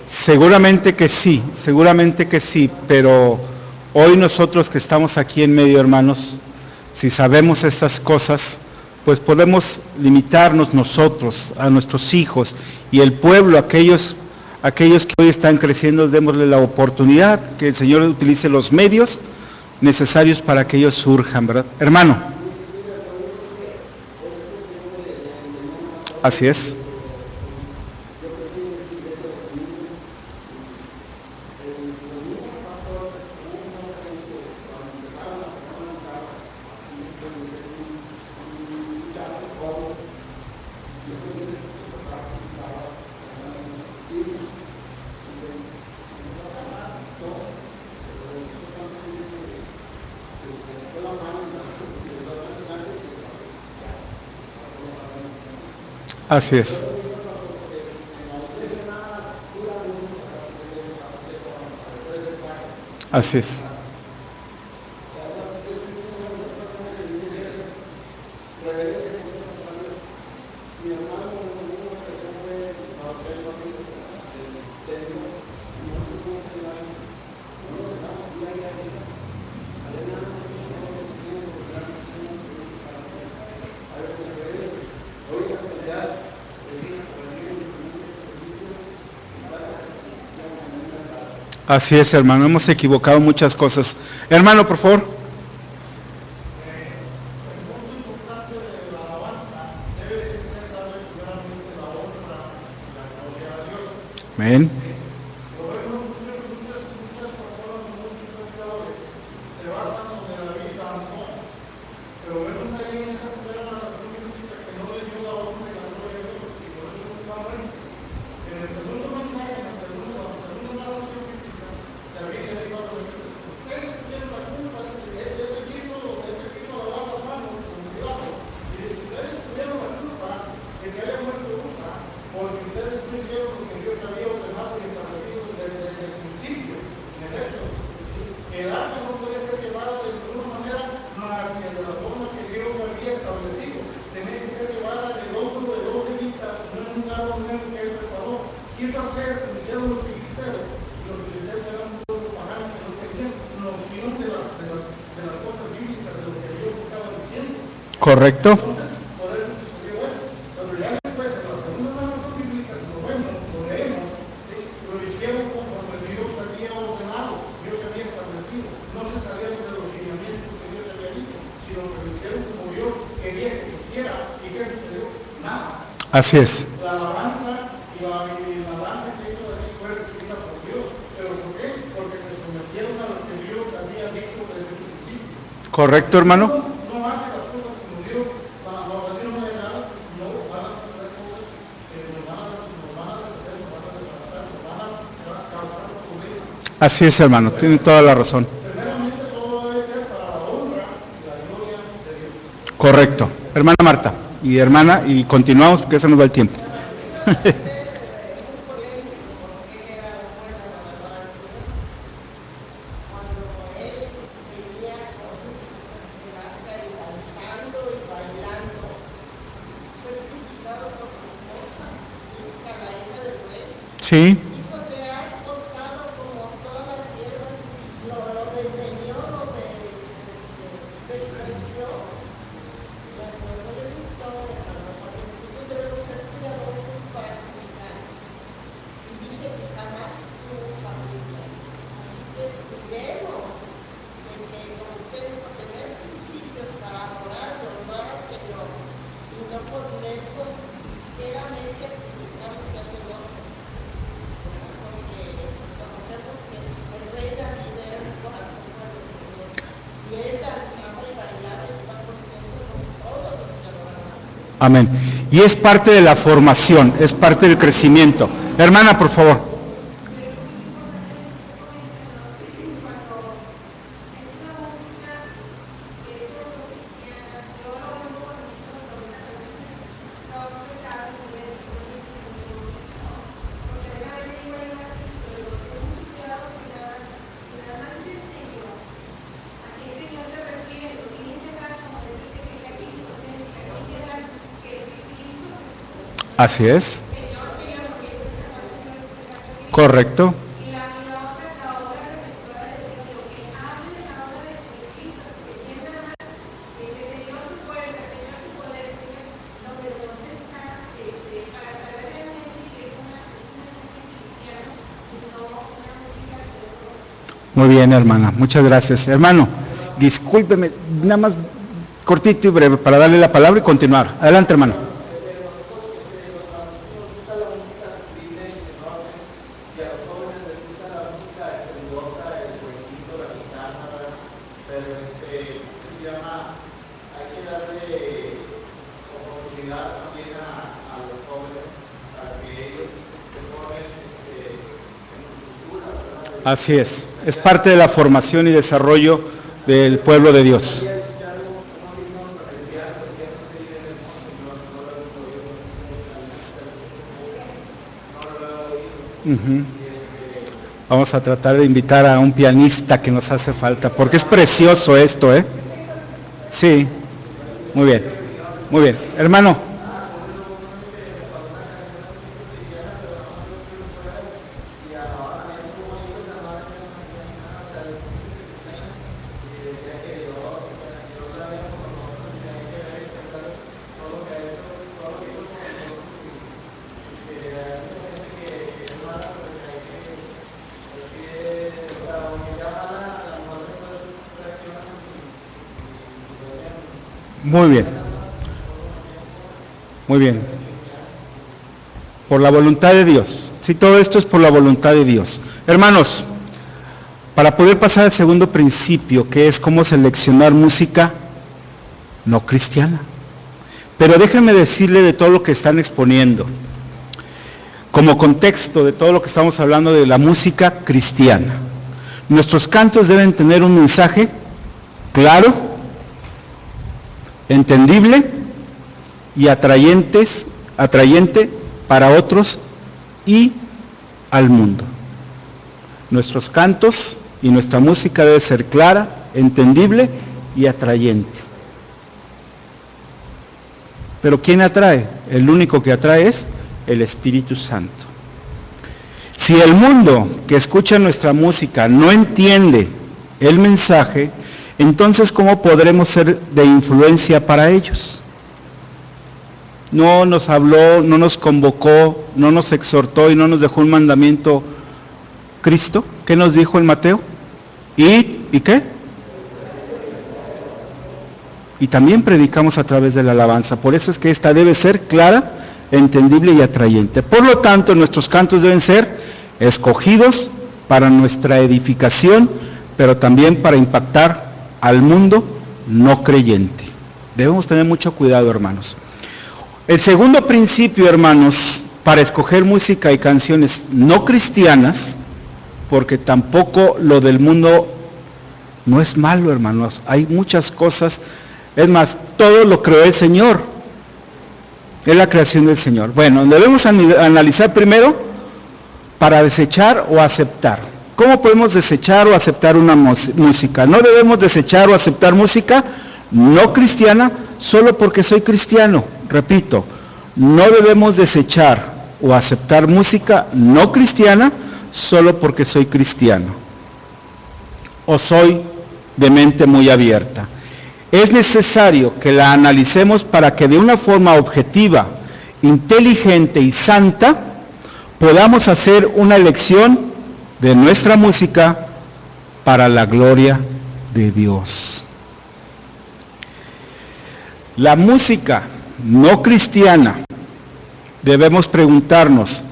Seguramente que sí, pero hoy nosotros que estamos aquí en medio, hermanos, si sabemos estas cosas, pues podemos limitarnos nosotros, a nuestros hijos y el pueblo, aquellos que hoy están creciendo, démosle la oportunidad, que el Señor utilice los medios necesarios para que ellos surjan, ¿verdad? Hermano. Así es. Así es. Así es. Así es, hermano, hemos equivocado muchas cosas. Hermano, por favor. Amén. quiso hacer, hicieron los filisteos, y los filisteos eran un pueblo pagano que no tenían noción de las cosas bíblicas, de lo que Dios estaba diciendo. Correcto. Entonces, por eso sucedió eso. Pero ya después, en las segundas narraciones bíblicas, lo vemos, lo leemos, ¿sí? Lo hicieron como Dios había ordenado, Dios había establecido. No se salieron de los lineamientos que Dios había dicho, sino que lo hicieron como Dios quería que se hiciera. ¿Y qué sucedió? Nada. Así es. La alabanza y la danza que hizo David fue recibida por Dios. ¿Pero por qué? Porque se sometieron a lo que Dios había dicho desde el principio. Correcto, hermano. No hace las cosas como Dios, Dios no le nada, no van a hacer cosas que nos van a deshacer, nos van a desbaratar, nos van a causar problemas. Así es, hermano, tiene toda la razón. Primeramente todo debe ser para la honra y la gloria de Dios. Correcto. Hermana Marta y hermana, y continuamos porque se nos va el tiempo. Sí. Amén. Y es parte de la formación, es parte del crecimiento. Hermana, por favor. Así es. Correcto. Muy bien, hermana, muchas gracias. Hermano, discúlpeme, nada más cortito y breve para darle la palabra y continuar. Adelante, hermano. Así es parte de la formación y desarrollo del pueblo de Dios. Vamos a tratar de invitar a un pianista que nos hace falta, porque es precioso esto, ¿eh? Sí, muy bien, muy bien. Hermano. Muy bien. Muy bien. Por la voluntad de Dios. Sí, todo esto es por la voluntad de Dios. Hermanos, para poder pasar al segundo principio, que es cómo seleccionar música no cristiana. Pero déjenme decirle de todo lo que están exponiendo, como contexto de todo lo que estamos hablando de la música cristiana. Nuestros cantos deben tener un mensaje claro, entendible y atrayente para otros y al mundo. Nuestros cantos y nuestra música debe ser clara, entendible y atrayente. Pero ¿quién atrae? El único que atrae es el Espíritu Santo. Si el mundo que escucha nuestra música no entiende el mensaje, entonces ¿cómo podremos ser de influencia para ellos? No nos habló, no nos convocó, no nos exhortó y no nos dejó un mandamiento Cristo. ¿Qué nos dijo en Mateo? ¿Y qué? Y también predicamos a través de la alabanza. Por eso es que esta debe ser clara, entendible y atrayente. Por lo tanto, nuestros cantos deben ser escogidos para nuestra edificación, pero también para impactar al mundo no creyente. Debemos tener mucho cuidado, hermanos. El segundo principio, hermanos, para escoger música y canciones no cristianas, porque tampoco lo del mundo no es malo, hermanos. Hay muchas cosas, es más, todo lo creó el Señor. Es la creación del Señor. Bueno, debemos analizar primero para desechar o aceptar. ¿Cómo podemos desechar o aceptar una música? No debemos desechar o aceptar música no cristiana solo porque soy cristiano. Repito, no debemos desechar o aceptar música no cristiana solo porque soy cristiano o soy de mente muy abierta. Es necesario que la analicemos para que de una forma objetiva, inteligente y santa podamos hacer una elección de nuestra música para la gloria de Dios. La música no cristiana, debemos preguntarnos,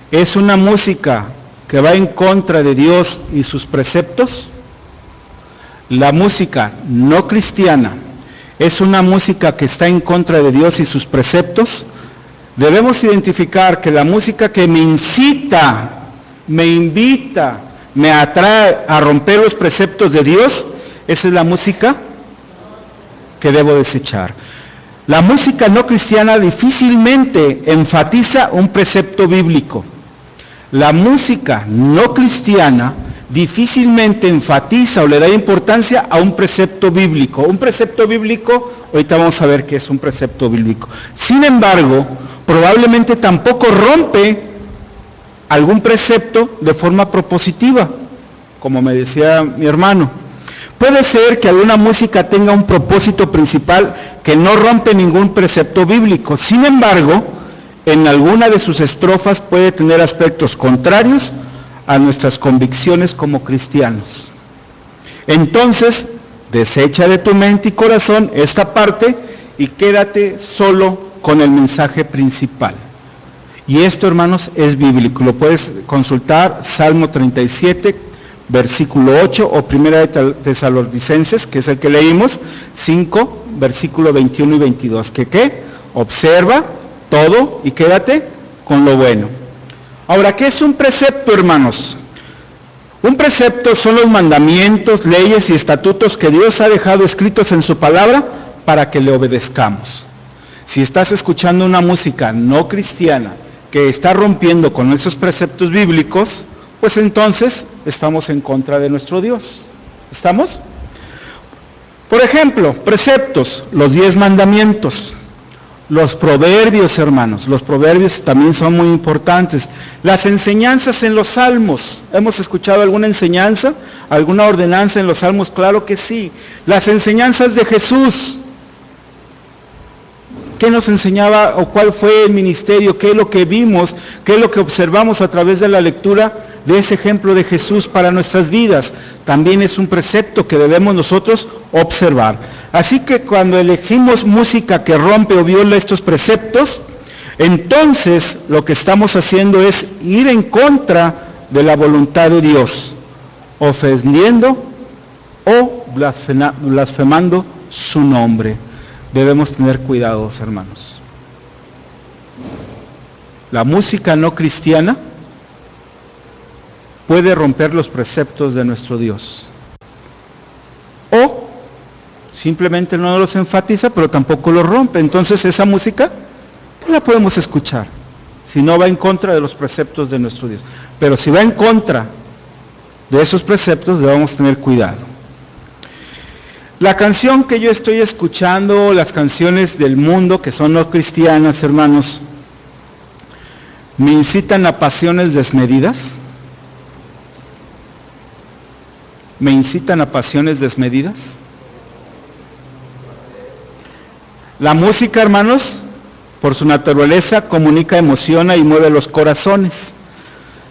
¿es una música que va en contra de Dios y sus preceptos? La música no cristiana, ¿es una música que está en contra de Dios y sus preceptos? Debemos identificar que la música que me incita, me invita, me atrae a romper los preceptos de Dios, esa es la música que debo desechar. La música no cristiana difícilmente enfatiza un precepto bíblico. La música no cristiana difícilmente enfatiza o le da importancia a un precepto bíblico. Un precepto bíblico, ahorita vamos a ver qué es un precepto bíblico. Sin embargo, probablemente tampoco rompe algún precepto de forma propositiva, como me decía mi hermano. Puede ser que alguna música tenga un propósito principal que no rompe ningún precepto bíblico. Sin embargo, en alguna de sus estrofas puede tener aspectos contrarios a nuestras convicciones como cristianos. Entonces, desecha de tu mente y corazón esta parte y quédate solo con el mensaje principal. Y esto, hermanos, es bíblico. Lo puedes consultar, Salmo 37, versículo 8, o Primera de Tesalonicenses, que es el que leímos, 5, versículo 21 y 22. ¿Qué? Observa todo y quédate con lo bueno. Ahora, ¿qué es un precepto, hermanos? Un precepto son los mandamientos, leyes y estatutos que Dios ha dejado escritos en su palabra para que le obedezcamos. Si estás escuchando una música no cristiana que está rompiendo con esos preceptos bíblicos, pues entonces estamos en contra de nuestro Dios. ¿Estamos? Por ejemplo, preceptos, los 10 mandamientos. Los proverbios, hermanos, los proverbios también son muy importantes. Las enseñanzas en los salmos, ¿hemos escuchado alguna enseñanza? ¿Alguna ordenanza en los salmos? Claro que sí. Las enseñanzas de Jesús. ¿Qué nos enseñaba o cuál fue el ministerio? ¿Qué es lo que vimos? ¿Qué es lo que observamos a través de la lectura de ese ejemplo de Jesús para nuestras vidas? También es un precepto que debemos nosotros observar. Así que cuando elegimos música que rompe o viola estos preceptos, entonces lo que estamos haciendo es ir en contra de la voluntad de Dios, ofendiendo o blasfemando su nombre. Debemos tener cuidados, hermanos. La música no cristiana puede romper los preceptos de nuestro Dios. O simplemente no los enfatiza, pero tampoco los rompe. Entonces esa música no la podemos escuchar, si no va en contra de los preceptos de nuestro Dios. Pero si va en contra de esos preceptos, debemos tener cuidado. La canción que yo estoy escuchando, las canciones del mundo que son no cristianas, hermanos, ¿Me incitan a pasiones desmedidas? ¿Me incitan a pasiones desmedidas? La música, hermanos, por su naturaleza, comunica, emociona y mueve los corazones.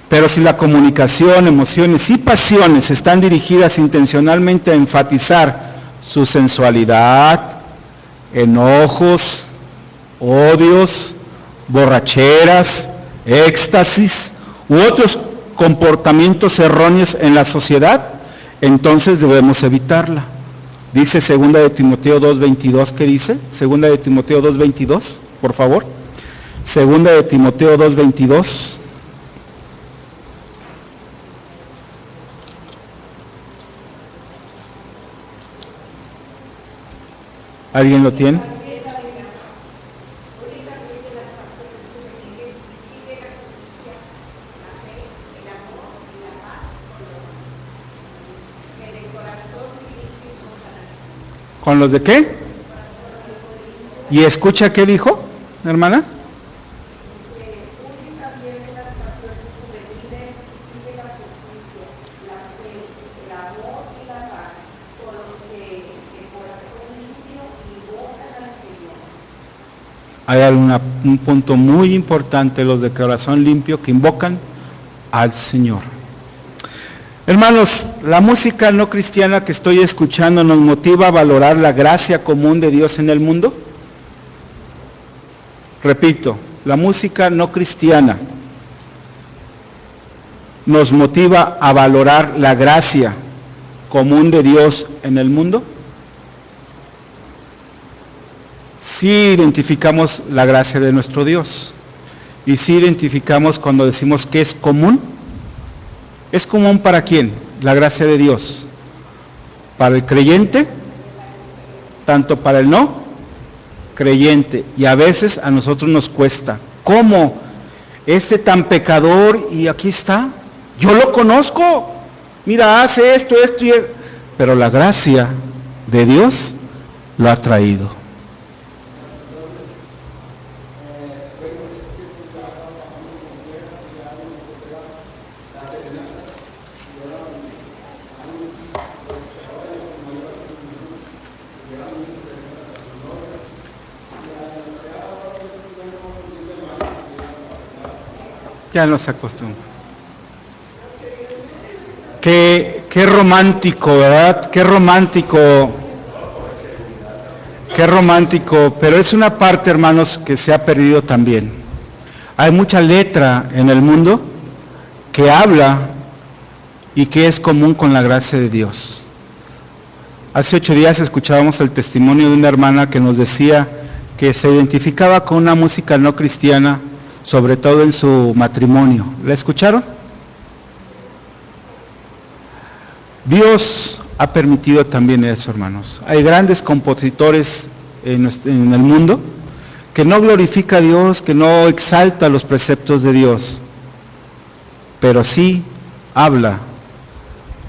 Pero si la comunicación, emociones y pasiones están dirigidas intencionalmente a enfatizar su sensualidad, enojos, odios, borracheras, éxtasis u otros comportamientos erróneos en la sociedad, entonces debemos evitarla. Dice 2 de Timoteo 2:22, ¿qué dice? 2 de Timoteo 2:22, por favor. 2 de Timoteo 2:22. ¿Alguien lo tiene? ¿Con los de qué? ¿Y escucha qué dijo, hermana? Hay un punto muy importante, los de corazón limpio que invocan al Señor. Hermanos, la música no cristiana que estoy escuchando nos motiva a valorar la gracia común de Dios en el mundo. Repito, la música no cristiana nos motiva a valorar la gracia común de Dios en el mundo. Sí identificamos la gracia de nuestro Dios y sí identificamos cuando decimos que es común. ¿Es común para quién? La gracia de Dios. Para el creyente, tanto para el no creyente, y a veces a nosotros nos cuesta. ¿Cómo? Este tan pecador y aquí está. Yo lo conozco. Mira, hace esto y esto. Pero la gracia de Dios lo ha traído. Ya no se acostumbra. Qué romántico, ¿verdad? Qué romántico, pero es una parte, hermanos, que se ha perdido también. Hay mucha letra en el mundo que habla y que es común con la gracia de Dios. Hace 8 días escuchábamos el testimonio de una hermana que nos decía que se identificaba con una música no cristiana, sobre todo en su matrimonio. ¿La escucharon? Dios ha permitido también eso, hermanos. Hay grandes compositores en el mundo que no glorifica a Dios, que no exalta los preceptos de Dios, pero sí habla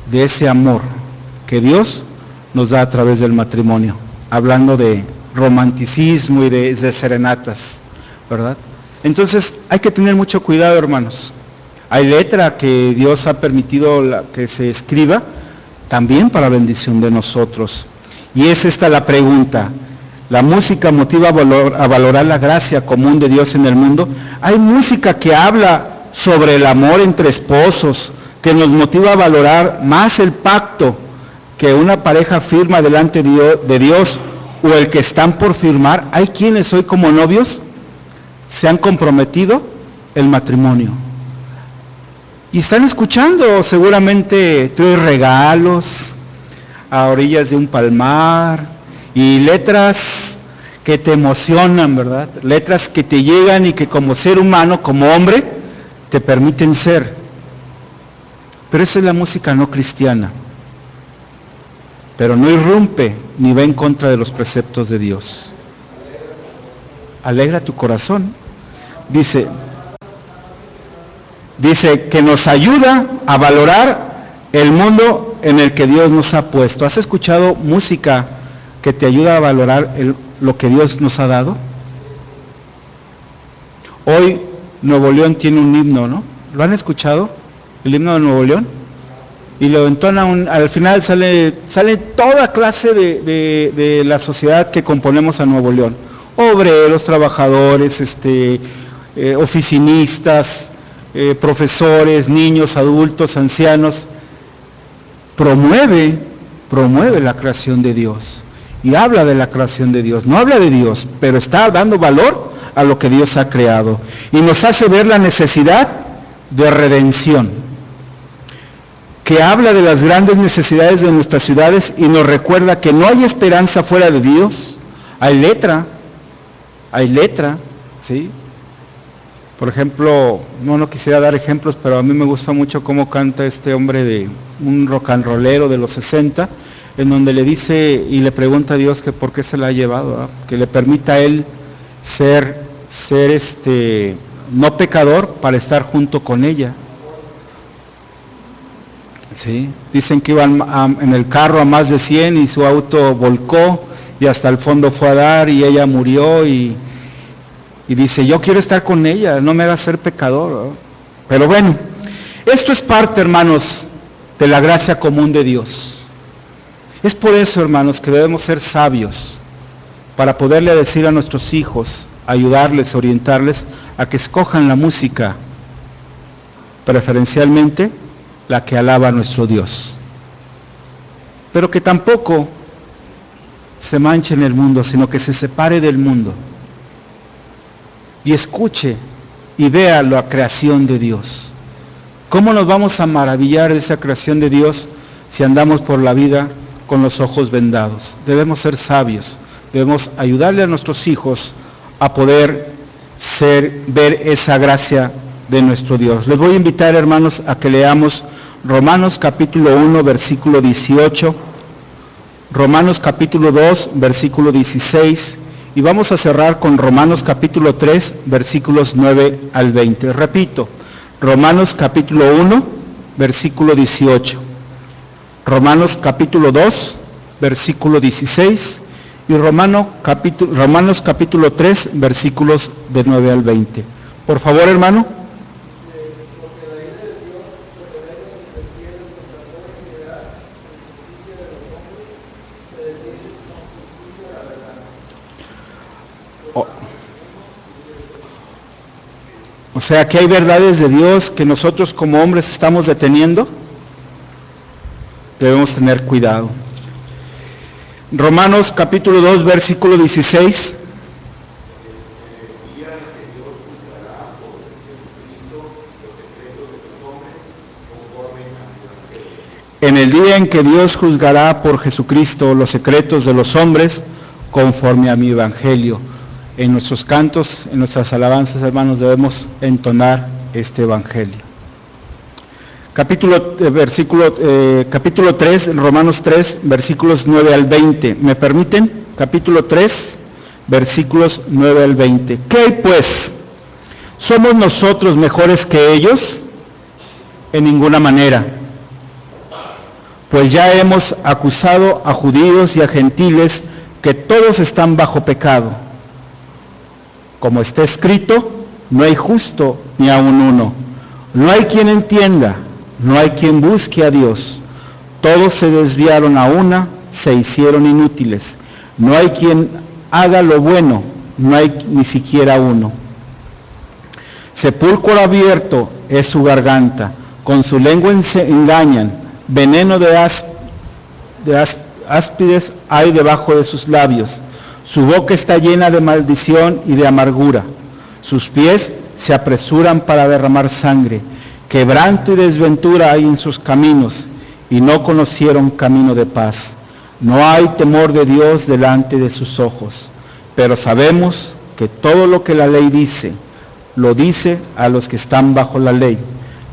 de ese amor que Dios nos da a través del matrimonio, hablando de romanticismo y de serenatas, ¿verdad? Entonces hay que tener mucho cuidado, hermanos. Hay letra que Dios ha permitido que se escriba también para bendición de nosotros. Y es esta la pregunta. ¿La música motiva a valorar la gracia común de Dios en el mundo? Hay música que habla sobre el amor entre esposos, que nos motiva a valorar más el pacto que una pareja firma delante de Dios o el que están por firmar. Hay quienes hoy como novios se han comprometido el matrimonio y están escuchando seguramente trae regalos a orillas de un palmar y letras que te emocionan, ¿verdad? Letras que te llegan y que como ser humano, como hombre, te permiten ser. Pero esa es la música no cristiana, pero no irrumpe ni va en contra de los preceptos de Dios. Alegra tu corazón. Dice que nos ayuda a valorar el mundo en el que Dios nos ha puesto. ¿Has escuchado música que te ayuda a valorar lo que Dios nos ha dado? Hoy Nuevo León tiene un himno, ¿no? ¿Lo han escuchado? El himno de Nuevo León. Y lo entona, al final sale toda clase de la sociedad que componemos a Nuevo León. Obreros, trabajadores, oficinistas, profesores, niños, adultos, ancianos. Promueve la creación de Dios. Y habla de la creación de Dios. No habla de Dios, pero está dando valor a lo que Dios ha creado. Y nos hace ver la necesidad de redención, que habla de las grandes necesidades de nuestras ciudades y nos recuerda que no hay esperanza fuera de Dios. Hay letra, ¿sí? Por ejemplo, no quisiera dar ejemplos, pero a mí me gusta mucho cómo canta este hombre de un rock and rollero de los 60, en donde le dice y le pregunta a Dios que por qué se la ha llevado, ¿verdad? Que le permita a él ser no pecador para estar junto con ella. ¿Sí? Dicen que iban en el carro a más de 100 y su auto volcó y hasta el fondo fue a dar y ella murió y dice, yo quiero estar con ella, no me haga ser pecador, ¿no? Pero bueno, esto es parte, hermanos, de la gracia común de Dios. Es por eso, hermanos, que debemos ser sabios para poderle decir a nuestros hijos, ayudarles, orientarles a que escojan la música, preferencialmente la que alaba a nuestro Dios. Pero que tampoco se manche en el mundo, sino que se separe del mundo y escuche y vea la creación de Dios. ¿Cómo nos vamos a maravillar de esa creación de Dios si andamos por la vida con los ojos vendados? Debemos ser sabios, debemos ayudarle a nuestros hijos a poder ver esa gracia de nuestro Dios. Les voy a invitar, hermanos, a que leamos Romanos capítulo 1, versículo 18, Romanos capítulo 2, versículo 16, y vamos a cerrar con Romanos capítulo 3, versículos 9 al 20. Repito, Romanos capítulo 1, versículo 18, Romanos capítulo 2, versículo 16, y Romanos capítulo 3, versículos de 9 al 20. Por favor, hermano. O sea, que hay verdades de Dios que nosotros como hombres estamos deteniendo. Debemos tener cuidado. Romanos capítulo 2, versículo 16. En el día en que Dios juzgará por Jesucristo los secretos de los hombres, conforme a mi evangelio. En nuestros cantos, en nuestras alabanzas, hermanos, debemos entonar este evangelio. Capítulo 3, Romanos 3, versículos 9 al 20. ¿Me permiten? Capítulo 3, versículos 9 al 20. ¿Qué hay pues? ¿Somos nosotros mejores que ellos? En ninguna manera. Pues ya hemos acusado a judíos y a gentiles que todos están bajo pecado. Como está escrito, no hay justo ni aun uno. No hay quien entienda, no hay quien busque a Dios. Todos se desviaron a una, se hicieron inútiles. No hay quien haga lo bueno, no hay ni siquiera uno. Sepulcro abierto es su garganta, con su lengua se engañan, veneno de áspides hay debajo de sus labios. Su boca está llena de maldición y de amargura. Sus pies se apresuran para derramar sangre. Quebranto y desventura hay en sus caminos, y no conocieron camino de paz. No hay temor de Dios delante de sus ojos. Pero sabemos que todo lo que la ley dice, lo dice a los que están bajo la ley,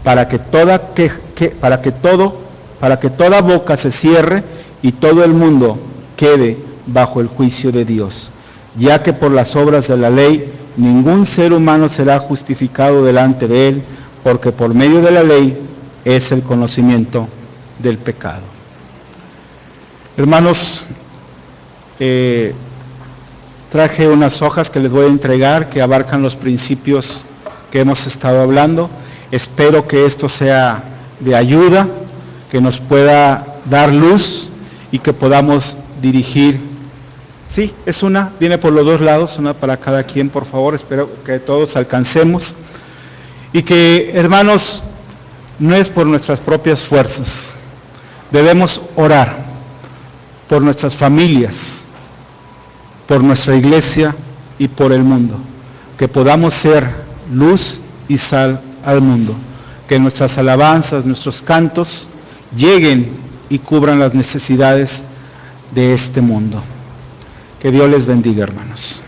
para que toda boca se cierre y todo el mundo quede bajo el juicio de Dios, ya que por las obras de la ley ningún ser humano será justificado delante de él, porque por medio de la ley es el conocimiento del pecado. Hermanos, traje unas hojas que les voy a entregar que abarcan los principios que hemos estado hablando. Espero que esto sea de ayuda, que nos pueda dar luz y que podamos dirigir. Sí, es una, viene por los dos lados, una para cada quien, por favor, espero que todos alcancemos. Y que, hermanos, no es por nuestras propias fuerzas, debemos orar por nuestras familias, por nuestra iglesia y por el mundo, que podamos ser luz y sal al mundo, que nuestras alabanzas, nuestros cantos lleguen y cubran las necesidades de este mundo. Que Dios les bendiga, hermanos.